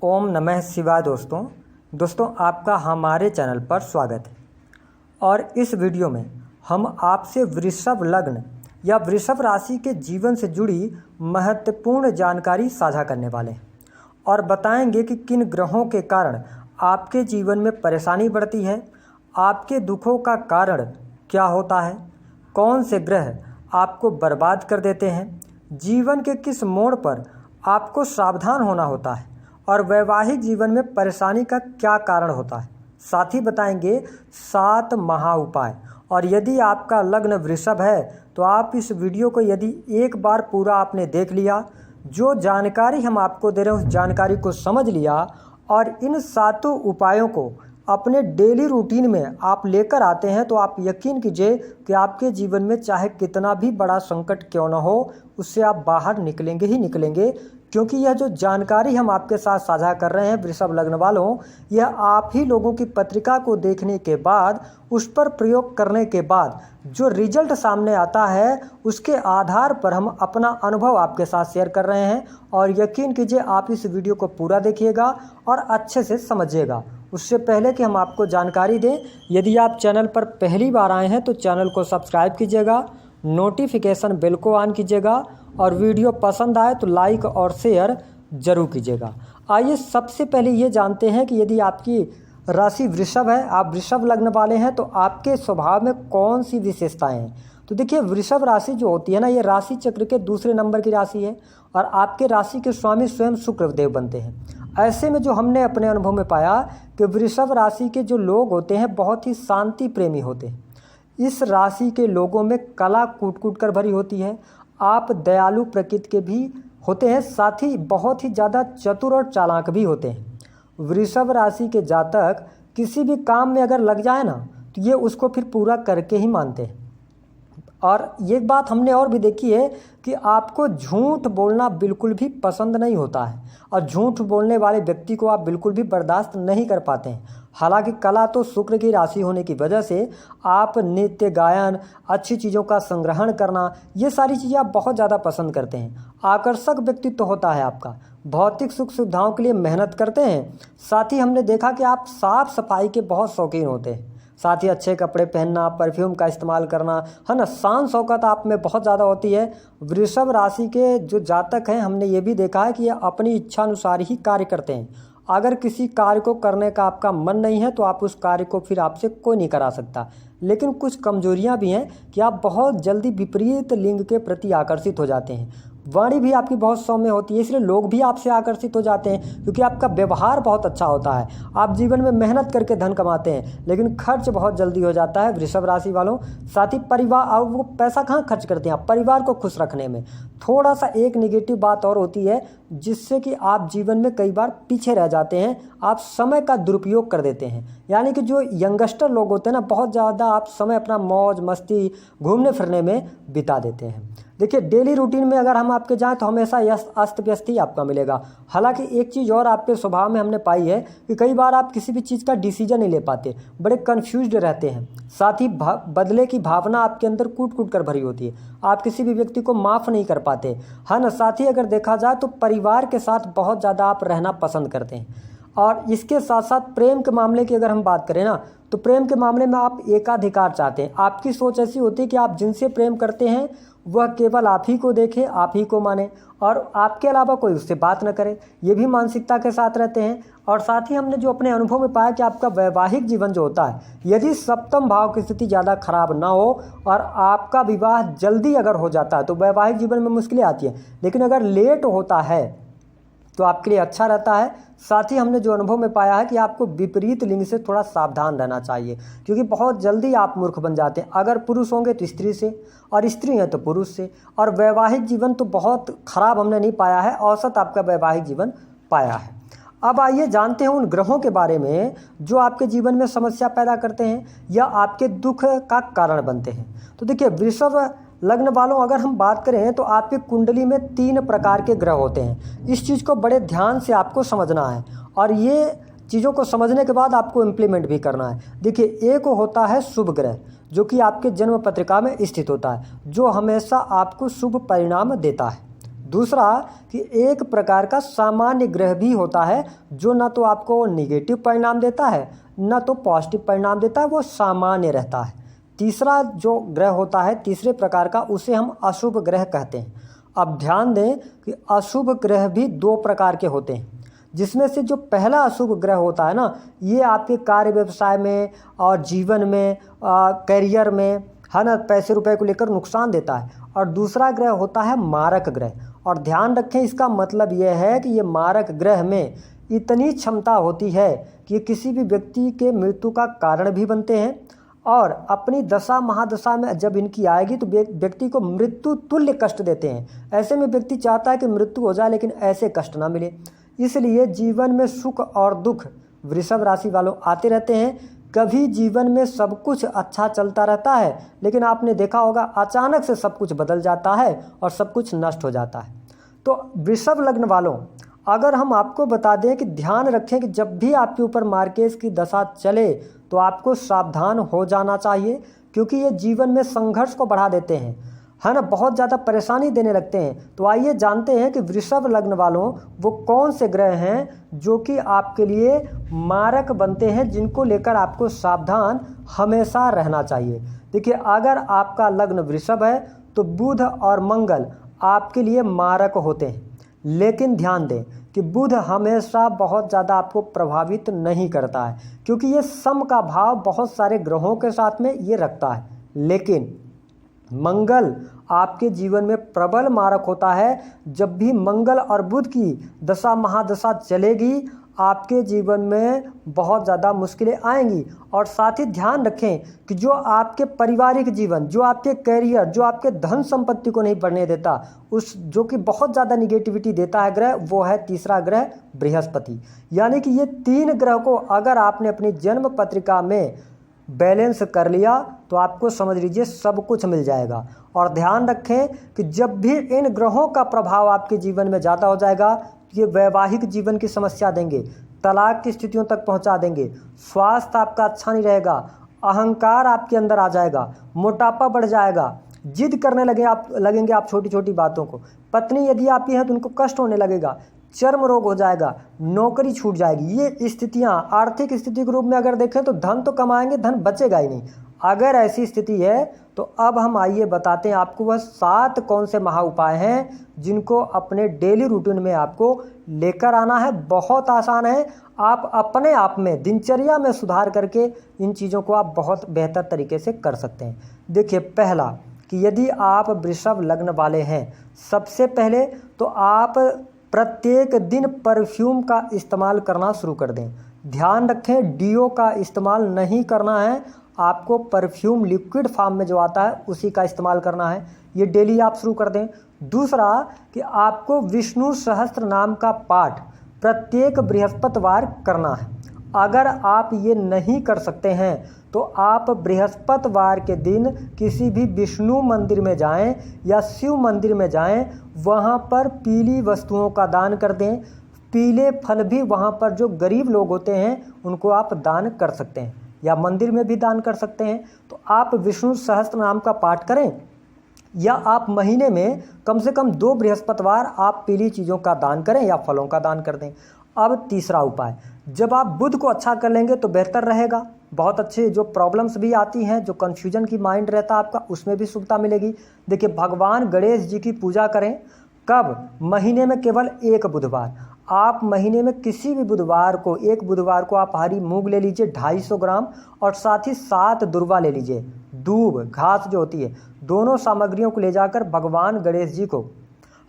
ओम नमः शिवाय। दोस्तों आपका हमारे चैनल पर स्वागत है। और इस वीडियो में हम आपसे वृषभ लग्न या वृषभ राशि के जीवन से जुड़ी महत्वपूर्ण जानकारी साझा करने वाले हैं और बताएंगे कि किन ग्रहों के कारण आपके जीवन में परेशानी बढ़ती है, आपके दुखों का कारण क्या होता है, कौन से ग्रह आपको बर्बाद कर देते हैं, जीवन के किस मोड़ पर आपको सावधान होना होता है और वैवाहिक जीवन में परेशानी का क्या कारण होता है। साथ ही बताएंगे 7 महा उपाय। और यदि आपका लग्न वृषभ है तो आप इस वीडियो को यदि एक बार पूरा आपने देख लिया, जो जानकारी हम आपको दे रहे हैं उस जानकारी को समझ लिया और इन 7 उपायों को अपने डेली रूटीन में आप लेकर आते हैं तो आप यकीन कीजिए कि आपके जीवन में चाहे कितना भी बड़ा संकट क्यों न हो, उससे आप बाहर निकलेंगे ही निकलेंगे। क्योंकि यह जो जानकारी हम आपके साथ साझा कर रहे हैं वृषभ लग्न वालों, यह आप ही लोगों की पत्रिका को देखने के बाद, उस पर प्रयोग करने के बाद जो रिजल्ट सामने आता है उसके आधार पर हम अपना अनुभव आपके साथ शेयर कर रहे हैं। और यकीन कीजिए आप इस वीडियो को पूरा देखिएगा और अच्छे से समझिएगा। उससे पहले कि हम आपको जानकारी दें, यदि आप चैनल पर पहली बार आए हैं तो चैनल को सब्सक्राइब कीजिएगा, नोटिफिकेशन बेल को ऑन कीजिएगा और वीडियो पसंद आए तो लाइक और शेयर जरूर कीजिएगा। आइए सबसे पहले ये जानते हैं कि यदि आपकी राशि वृषभ है, आप वृषभ लग्न वाले हैं, तो आपके स्वभाव में कौन सी विशेषताएं हैं। तो देखिए, वृषभ राशि जो होती है ना, ये राशि चक्र के दूसरे नंबर की राशि है और आपके राशि के स्वामी स्वयं शुक्र देव बनते हैं। ऐसे में जो हमने अपने अनुभव में पाया कि वृषभ राशि के जो लोग होते हैं बहुत ही शांति प्रेमी होते हैं। इस राशि के लोगों में कला कूट कूट कर भरी होती है। आप दयालु प्रकृति के भी होते हैं, साथ ही बहुत ही ज़्यादा चतुर और चालाक भी होते हैं। वृषभ राशि के जातक किसी भी काम में अगर लग जाए ना तो ये उसको फिर पूरा करके ही मानते हैं। और ये बात हमने और भी देखी है कि आपको झूठ बोलना बिल्कुल भी पसंद नहीं होता है और झूठ बोलने वाले व्यक्ति को आप बिल्कुल भी बर्दाश्त नहीं कर पाते हैं। हालांकि कला तो शुक्र की राशि होने की वजह से आप नृत्य, गायन, अच्छी चीज़ों का संग्रहण करना, ये सारी चीज़ें आप बहुत ज़्यादा पसंद करते हैं। आकर्षक व्यक्तित्व होता है आपका, भौतिक सुख सुविधाओं के लिए मेहनत करते हैं। साथ ही हमने देखा कि आप साफ सफाई के बहुत शौकीन होते हैं। साथ ही अच्छे कपड़े पहनना, परफ्यूम का इस्तेमाल करना, है ना, शान शौकत आप में बहुत ज़्यादा होती है। वृषभ राशि के जो जातक हैं, हमने ये भी देखा है कि ये अपनी इच्छा अनुसार ही कार्य करते हैं। अगर किसी कार्य को करने का आपका मन नहीं है तो आप उस कार्य को फिर आपसे कोई नहीं करा सकता। लेकिन कुछ कमजोरियां भी हैं कि आप बहुत जल्दी विपरीत लिंग के प्रति आकर्षित हो जाते हैं। वाणी भी आपकी बहुत सौम्य होती है, इसलिए लोग भी आपसे आकर्षित हो जाते हैं क्योंकि आपका व्यवहार बहुत अच्छा होता है। आप जीवन में मेहनत करके धन कमाते हैं लेकिन खर्च बहुत जल्दी हो जाता है वृषभ राशि वालों। साथ ही परिवार, और वो पैसा कहाँ खर्च करते हैं आप, परिवार को खुश रखने में। थोड़ा सा एक नेगेटिव बात और होती है जिससे कि आप जीवन में कई बार पीछे रह जाते हैं, आप समय का दुरुपयोग कर देते हैं। यानी कि जो यंगस्टर लोग होते हैं ना, बहुत ज़्यादा आप समय अपना मौज मस्ती, घूमने फिरने में बिता देते हैं। देखिए, डेली रूटीन में अगर हम आपके जाएँ तो हमेशा अस्त व्यस्त ही आपका मिलेगा। हालांकि एक चीज़ और आपके स्वभाव में हमने पाई है कि कई बार आप किसी भी चीज़ का डिसीजन नहीं ले पाते, बड़े कन्फ्यूज्ड रहते हैं। साथ ही बदले की भावना आपके अंदर कूट कूट कर भरी होती है। आप किसी भी व्यक्ति को माफ़ नहीं कर पाते, है ना। साथ ही अगर देखा जाए तो परिवार के साथ बहुत ज़्यादा आप रहना पसंद करते हैं। और इसके साथ साथ प्रेम के मामले की अगर हम बात करें ना, तो प्रेम के मामले में आप एकाधिकार चाहते हैं। आपकी सोच ऐसी होती है कि आप जिनसे प्रेम करते हैं वह केवल आप ही को देखे, आप ही को माने और आपके अलावा कोई उससे बात न करे, ये भी मानसिकता के साथ रहते हैं। और साथ ही हमने जो अपने अनुभव में पाया कि आपका वैवाहिक जीवन जो होता है, यदि सप्तम भाव की स्थिति ज़्यादा खराब ना हो और आपका विवाह जल्दी अगर हो जाता है तो वैवाहिक जीवन में मुश्किलें आती हैं। लेकिन अगर लेट होता है तो आपके लिए अच्छा रहता है। साथ ही हमने जो अनुभव में पाया है कि आपको विपरीत लिंग से थोड़ा सावधान रहना चाहिए क्योंकि बहुत जल्दी आप मूर्ख बन जाते हैं। अगर पुरुष होंगे तो स्त्री से और स्त्री हैं तो पुरुष से। और वैवाहिक जीवन तो बहुत खराब हमने नहीं पाया है, औसत आपका वैवाहिक जीवन पाया है। अब आइए जानते हैं उन ग्रहों के बारे में जो आपके जीवन में समस्या पैदा करते हैं या आपके दुख का कारण बनते हैं। तो देखिए, वृषभ लग्न वालों, अगर हम बात करें तो आपकी कुंडली में 3 प्रकार के ग्रह होते हैं। इस चीज़ को बड़े ध्यान से आपको समझना है और ये चीज़ों को समझने के बाद आपको इम्प्लीमेंट भी करना है। देखिए, एक होता है शुभ ग्रह जो कि आपके जन्म पत्रिका में स्थित होता है, जो हमेशा आपको शुभ परिणाम देता है। दूसरा कि एक प्रकार का सामान्य ग्रह भी होता है जो न तो आपको निगेटिव परिणाम देता है न तो पॉजिटिव परिणाम देता है, वो सामान्य रहता है। तीसरा जो ग्रह होता है तीसरे प्रकार का, उसे हम अशुभ ग्रह कहते हैं। अब ध्यान दें कि अशुभ ग्रह भी दो प्रकार के होते हैं, जिसमें से जो पहला अशुभ ग्रह होता है ना, ये आपके कार्य व्यवसाय में और जीवन में करियर में है ना, पैसे रुपए को लेकर नुकसान देता है। और दूसरा ग्रह होता है मारक ग्रह। और ध्यान रखें, इसका मतलब यह है कि ये मारक ग्रह में इतनी क्षमता होती है कि ये किसी भी व्यक्ति के मृत्यु का कारण भी बनते हैं, और अपनी दशा महादशा में जब इनकी आएगी तो व्यक्ति को मृत्यु तुल्य कष्ट देते हैं। ऐसे में व्यक्ति चाहता है कि मृत्यु हो जाए लेकिन ऐसे कष्ट ना मिले। इसलिए जीवन में सुख और दुख वृषभ राशि वालों आते रहते हैं। कभी जीवन में सब कुछ अच्छा चलता रहता है, लेकिन आपने देखा होगा अचानक से सब कुछ बदल जाता है और सब कुछ नष्ट हो जाता है। तो वृषभ लग्न वालों, अगर हम आपको बता दें कि ध्यान रखें कि जब भी आपके ऊपर मार्केज की दशा चले तो आपको सावधान हो जाना चाहिए, क्योंकि ये जीवन में संघर्ष को बढ़ा देते हैं, है ना, बहुत ज़्यादा परेशानी देने लगते हैं। तो आइए जानते हैं कि वृषभ लग्न वालों वो कौन से ग्रह हैं जो कि आपके लिए मारक बनते हैं, जिनको लेकर आपको सावधान हमेशा रहना चाहिए। देखिए, अगर आपका लग्न वृषभ है तो बुध और मंगल आपके लिए मारक होते हैं, लेकिन ध्यान दें कि बुध हमेशा बहुत ज़्यादा आपको प्रभावित नहीं करता है, क्योंकि ये सम का भाव बहुत सारे ग्रहों के साथ में ये रखता है। लेकिन मंगल आपके जीवन में प्रबल मारक होता है। जब भी मंगल और बुध की दशा महादशा चलेगी, आपके जीवन में बहुत ज़्यादा मुश्किलें आएंगी। और साथ ही ध्यान रखें कि जो आपके पारिवारिक जीवन, जो आपके कैरियर, जो आपके धन संपत्ति को नहीं बढ़ने देता, उस जो कि बहुत ज़्यादा निगेटिविटी देता है ग्रह, वो है तीसरा ग्रह बृहस्पति। यानी कि ये तीन ग्रह को अगर आपने अपनी जन्म पत्रिका में बैलेंस कर लिया तो आपको समझ लीजिए सब कुछ मिल जाएगा। और ध्यान रखें कि जब भी इन ग्रहों का प्रभाव आपके जीवन में ज़्यादा हो जाएगा, ये वैवाहिक जीवन की समस्या देंगे, तलाक की स्थितियों तक पहुंचा देंगे, स्वास्थ्य आपका अच्छा नहीं रहेगा, अहंकार आपके अंदर आ जाएगा, मोटापा बढ़ जाएगा, जिद करने लगेंगे आप छोटी छोटी बातों को, पत्नी यदि आपकी है तो उनको कष्ट होने लगेगा, चर्म रोग हो जाएगा, नौकरी छूट जाएगी। ये स्थितियां आर्थिक स्थिति के रूप में अगर देखें तो धन तो कमाएंगे, धन बचेगा ही नहीं। अगर ऐसी स्थिति है तो अब हम आइए बताते हैं आपको वह 7 कौन से महा उपाय हैं जिनको अपने डेली रूटीन में आपको लेकर आना है। बहुत आसान है, आप अपने आप में दिनचर्या में सुधार करके इन चीज़ों को आप बहुत बेहतर तरीके से कर सकते हैं। देखिए, पहला कि यदि आप वृषभ लग्न वाले हैं, सबसे पहले तो आप प्रत्येक दिन परफ्यूम का इस्तेमाल करना शुरू कर दें। ध्यान रखें, डीओ का इस्तेमाल नहीं करना है, आपको परफ्यूम लिक्विड फॉर्म में जो आता है उसी का इस्तेमाल करना है। ये डेली आप शुरू कर दें। दूसरा कि आपको विष्णु सहस्त्र नाम का पाठ प्रत्येक बृहस्पतिवार करना है। अगर आप ये नहीं कर सकते हैं तो आप बृहस्पतिवार के दिन किसी भी विष्णु मंदिर में जाएं या शिव मंदिर में जाएं, वहाँ पर पीली वस्तुओं का दान कर दें। पीले फल भी वहाँ पर जो गरीब लोग होते हैं उनको आप दान कर सकते हैं, या मंदिर में भी दान कर सकते हैं। तो आप विष्णु सहस्त्र नाम का पाठ करें, या आप महीने में कम से कम 2 बृहस्पतिवार आप पीली चीज़ों का दान करें या फलों का दान कर दें। अब तीसरा उपाय, जब आप बुध को अच्छा कर लेंगे तो बेहतर रहेगा। बहुत अच्छे जो प्रॉब्लम्स भी आती हैं, जो कन्फ्यूजन की माइंड रहता है आपका, उसमें भी शुभता मिलेगी। देखिए, भगवान गणेश जी की पूजा करें। कब? महीने में केवल 1 बुधवार। आप महीने में किसी भी बुधवार को, एक बुधवार को आप हरी मूंग ले लीजिए 250 ग्राम, और साथ ही 7 दुर्वा ले लीजिए, दूब घास जो होती है, दोनों सामग्रियों को ले जाकर भगवान गणेश जी को,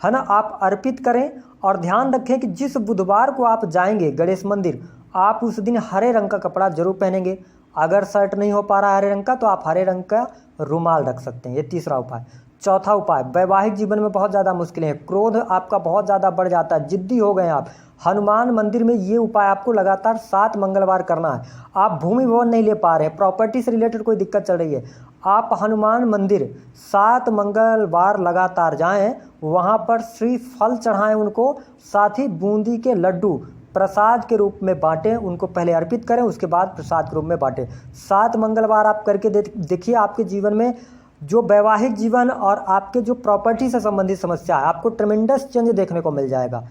है ना, आप अर्पित करें। और ध्यान रखें कि जिस बुधवार को आप जाएंगे गणेश मंदिर, आप उस दिन हरे रंग का कपड़ा जरूर पहनेंगे। अगर शर्ट नहीं हो पा रहा है हरे रंग का, तो आप हरे रंग का रुमाल रख सकते हैं। ये तीसरा उपाय। चौथा उपाय, वैवाहिक जीवन में बहुत ज़्यादा मुश्किलें हैं, क्रोध आपका बहुत ज़्यादा बढ़ जाता है, जिद्दी हो गए आप, हनुमान मंदिर में ये उपाय आपको लगातार 7 मंगलवार करना है। आप भूमि भवन नहीं ले पा रहे हैं, प्रॉपर्टी से रिलेटेड कोई दिक्कत चल रही है, आप हनुमान मंदिर 7 मंगलवार लगातार जाएं, वहाँ पर श्रीफल चढ़ाएं उनको, साथ ही बूंदी के लड्डू प्रसाद के रूप में बांटें, उनको पहले अर्पित करें, उसके बाद प्रसाद के रूप में बांटें। 7 मंगलवार आप करके देखिए, आपके जीवन में जो वैवाहिक जीवन और आपके जो प्रॉपर्टी से संबंधित समस्या है, आपको ट्रेमेंडस चेंज देखने को मिल जाएगा।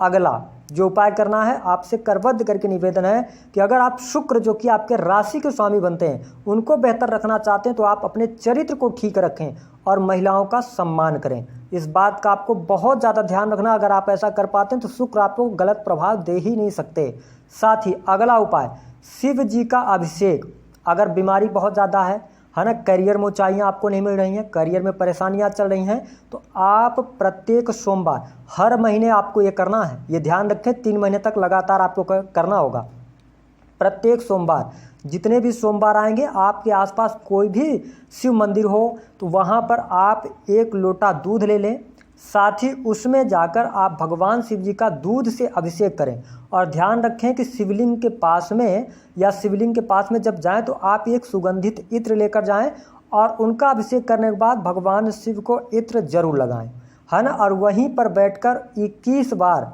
अगला जो उपाय करना है, आपसे करबद्ध करके निवेदन है कि अगर आप शुक्र जो कि आपके राशि के स्वामी बनते हैं उनको बेहतर रखना चाहते हैं तो आप अपने चरित्र को ठीक रखें और महिलाओं का सम्मान करें। इस बात का आपको बहुत ज़्यादा ध्यान रखना। अगर आप ऐसा कर पाते हैं तो शुक्र आपको गलत प्रभाव दे ही नहीं सकते। साथ ही अगला उपाय, शिव जी का अभिषेक। अगर बीमारी बहुत ज़्यादा है ना, करियर में ऊंचाइयाँ आपको नहीं मिल रही हैं, करियर में परेशानियाँ चल रही हैं, तो आप प्रत्येक सोमवार, हर महीने आपको ये करना है। ये ध्यान रखें 3 महीने तक लगातार आपको करना होगा। प्रत्येक सोमवार, जितने भी सोमवार आएंगे, आपके आसपास कोई भी शिव मंदिर हो तो वहाँ पर आप 1 लोटा दूध ले लें। साथ ही उसमें जाकर आप भगवान शिव जी का दूध से अभिषेक करें। और ध्यान रखें कि शिवलिंग के पास में या शिवलिंग के पास में जब जाएं तो आप एक सुगंधित इत्र लेकर जाएं और उनका अभिषेक करने के बाद भगवान शिव को इत्र जरूर लगाएं, है ना। और वहीं पर बैठकर 21 बार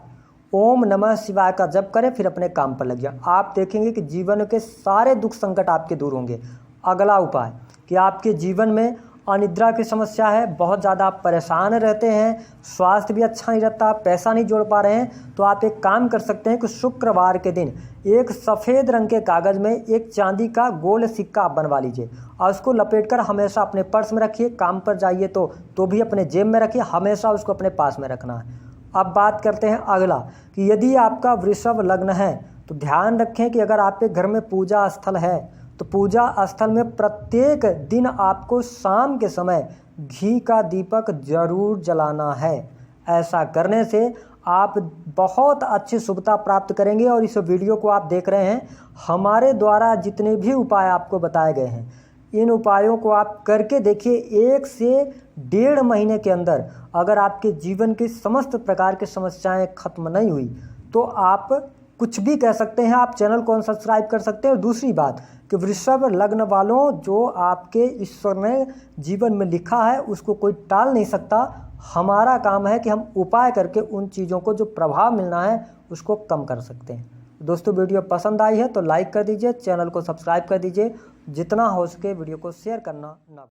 ओम नमः शिवाय का जप करें, फिर अपने काम पर लग जाए। आप देखेंगे कि जीवन के सारे दुख संकट आपके दूर होंगे। अगला उपाय कि आपके जीवन में अनिद्रा की समस्या है, बहुत ज़्यादा आप परेशान रहते हैं, स्वास्थ्य भी अच्छा नहीं रहता, पैसा नहीं जोड़ पा रहे हैं, तो आप एक काम कर सकते हैं कि शुक्रवार के दिन एक सफ़ेद रंग के कागज़ में एक चांदी का गोल सिक्का आप बनवा लीजिए और उसको लपेटकर हमेशा अपने पर्स में रखिए। काम पर जाइए तो भी अपने जेब में रखिए, हमेशा उसको अपने पास में रखना है। अब बात करते हैं अगला कि यदि आपका वृषभ लग्न है तो ध्यान रखें कि अगर आपके घर में पूजा स्थल है तो पूजा स्थल में प्रत्येक दिन आपको शाम के समय घी का दीपक जरूर जलाना है। ऐसा करने से आप बहुत अच्छी शुभता प्राप्त करेंगे। और इस वीडियो को आप देख रहे हैं, हमारे द्वारा जितने भी उपाय आपको बताए गए हैं, इन उपायों को आप करके देखिए। 1 से 1.5 महीने के अंदर अगर आपके जीवन की समस्त प्रकार की समस्याएं खत्म नहीं हुई तो आप कुछ भी कह सकते हैं, आप चैनल को अनसब्सक्राइब कर सकते हैं। और दूसरी बात कि वृषभ लग्न वालों, जो आपके ईश्वर ने जीवन में लिखा है उसको कोई टाल नहीं सकता। हमारा काम है कि हम उपाय करके उन चीज़ों को जो प्रभाव मिलना है उसको कम कर सकते हैं। दोस्तों, वीडियो पसंद आई है तो लाइक कर दीजिए, चैनल को सब्सक्राइब कर दीजिए, जितना हो सके वीडियो को शेयर करना ना